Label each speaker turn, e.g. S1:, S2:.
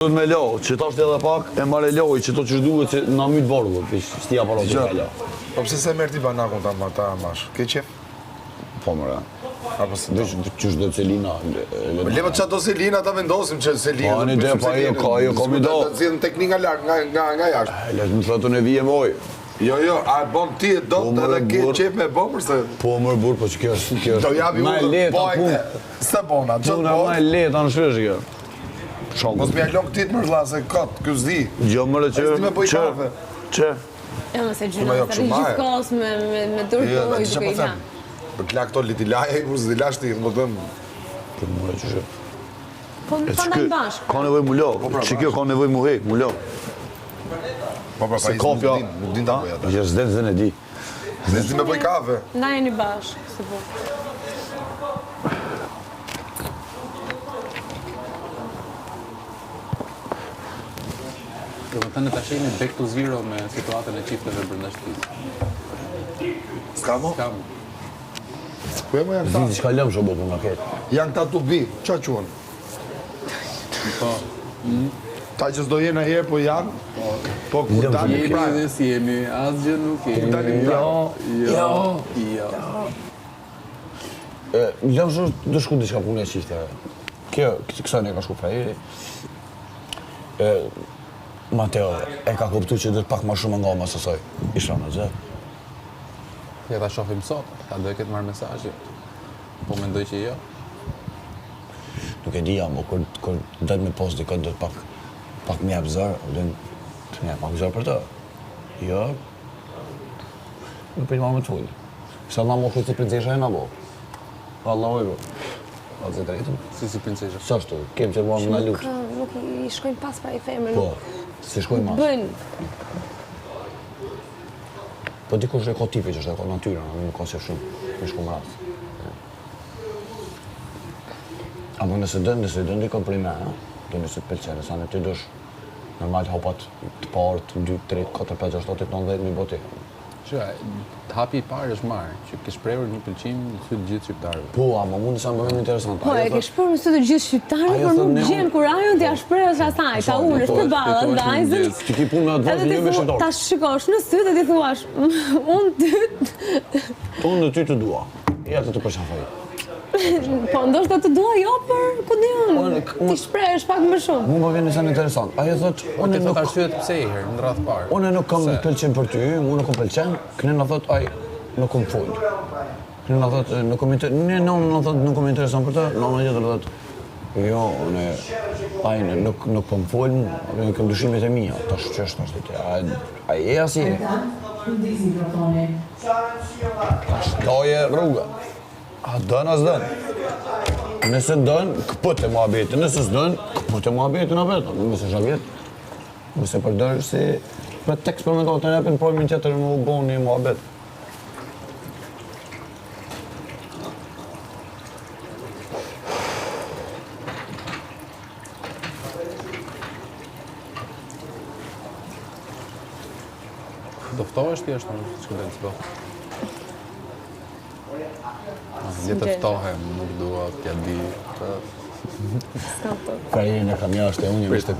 S1: Me lo, që ta është edhe pak, e mare loj, që to që duhet që na mytë borgu, shtia paro të ka lo.
S2: Po pëse se merë ti banakun ta mash? Ke qef?
S1: Po mëra.
S2: Apo se do?
S1: Qysh do Celina.
S2: Leva që ato Selina ta vendosim që Selina...
S1: Pa një dhe, pa jo, ka mi do.
S2: Si në teknika larkë nga jashtë.
S1: Lesh më thëtë në vije moj.
S2: Jo, a bon ti e do të edhe ke qef me bo përse...
S1: Po mërë burë, po që kjo është...
S2: Do japi
S1: ma e
S2: u
S1: leta
S2: bojnë... Se bona, që
S1: Puna ma e leta në shpesh kjo.
S2: Mos me alok tit më rëzla se këtë, kjo zdi.
S1: Gjo mërë që...
S2: Esti me bëj kafe.
S1: Që?
S3: Ja, mëse gjyna, të rri gjithë kohës me dërë
S2: Jo,
S3: kohë i
S2: që
S3: duke
S2: po
S3: i
S2: them.
S3: na.
S2: Për t'la këto litilaje, kur s'di lash ti, më dëmë.
S1: Për mërë që që...
S3: Po më pa ndaj bashkë.
S1: Ka nevoj mu lo, që kjo ka nevoj mu hek, mu lo.
S2: Po pra, pa i nuk din ta bëj ata.
S1: Që s'den zën e di.
S2: Esti me bëj kafe.
S3: Ndajeni bashkë, se po.
S4: Do të thënë ta shihni back to zero me situatën e çifteve brenda shtëpisë.
S2: S'ka mo?
S4: Kam.
S2: Ku e mo janë
S1: Zidi
S2: ta?
S1: që ka lëmë shumë për nga ketë.
S2: Janë ta to be, qa quen?
S4: Po.
S2: Ta që s'do jenë herë, po janë. Po kur
S1: Lëmë
S2: dalin
S4: Jemi
S2: prajë.
S4: dhe si jemi, asgjë nuk kemi.
S2: Dalim prajë.
S4: Jo.
S1: Lëmë shumë do shku diçka punë e qifte. Kjo, kësa ne ka shku Frajeri. Mateo e ka kuptu që dhe pak ma shumë nga ma sësoj. Isha në gjë.
S4: Ja ta shohim sot, ta do e ketë marrë mesazhi. Po mendoj që jo.
S1: Nuk e dija, mo, kur dhejt me post dikën dhe pak më jep zërë, dhe të një pak zërë për të. Jo, nuk për një marrë me të fullë. Sa na mo këtë si princesha e na bo. Allah ojë, a të drejtën.
S4: Si princesha.
S1: Qa shtu, kem që marrë në lutë.
S3: Nuk i shkojnë pas pra i femër,
S1: Po, si shkoj mas.
S3: bëjnë.
S1: Po dikush e ka tipi që është e ka natyra, nuk ka se shumë, në shku më rast. Apo nëse dën dikon për i me, do nëse të pëlqenë, sa në ty dush normal hopat të parë, të 2, 3, 4, 5, 6, 7, 8, 9, 10 boti.
S4: Që hapi i parë është marrë, që ke shprehur një pëlqim në sy të gjithë shqiptarëve.
S1: Po, ama mund të sa më vjen interesant.
S3: Po, e ke shpërë me së të gjithë shqiptarë,
S1: Ajo
S3: por
S1: thot
S3: nuk
S1: ne-
S3: gjenë kur ajo t'ja shprehësh asaj, ta ullësh të ballë, ndajzën.
S1: Që ki punë me atë vazhë një me shëndorë.
S3: Ta shikosh në sy dhe ti thuash, unë ty,
S1: Unë dhe ty të dua. Ja të përshafaj.
S3: po ndoshta të dua jo, për ku diun, ti shprehesh pak më shumë.
S1: Mu më vjen një sen interesant. Ajo thot,
S4: Ti
S1: unë
S4: thot
S1: nuk...
S4: arsyet pse i herë në radhë parë.
S1: Unë nuk kam pëlqen për ty, mu nuk kam pëlqen, këne në thot, aj, nuk kam full. Këne në thot, nuk kam interesant, në thot, nuk kam interesant për të, në gjithër thot, jo, aj, nuk kam full, nuk kam dushimet e mija, ta shqështë është të a je asi e? Ta shtoje rruga. A dën, as dën. Nëse dën, këpët e muhabetin, nëse s'dën, këpët e muhabetin a vetë, nëse shabjet. Nëse përdërë si për tekst për me do të repin pojmin tjetër më u bo një muhabet.
S4: Do ftohesh ti është në shkëndem s'do. Je të ftohem, nuk dua t'ja di.
S3: S'kam të.
S1: Ka jene kam jashtë e unë jemi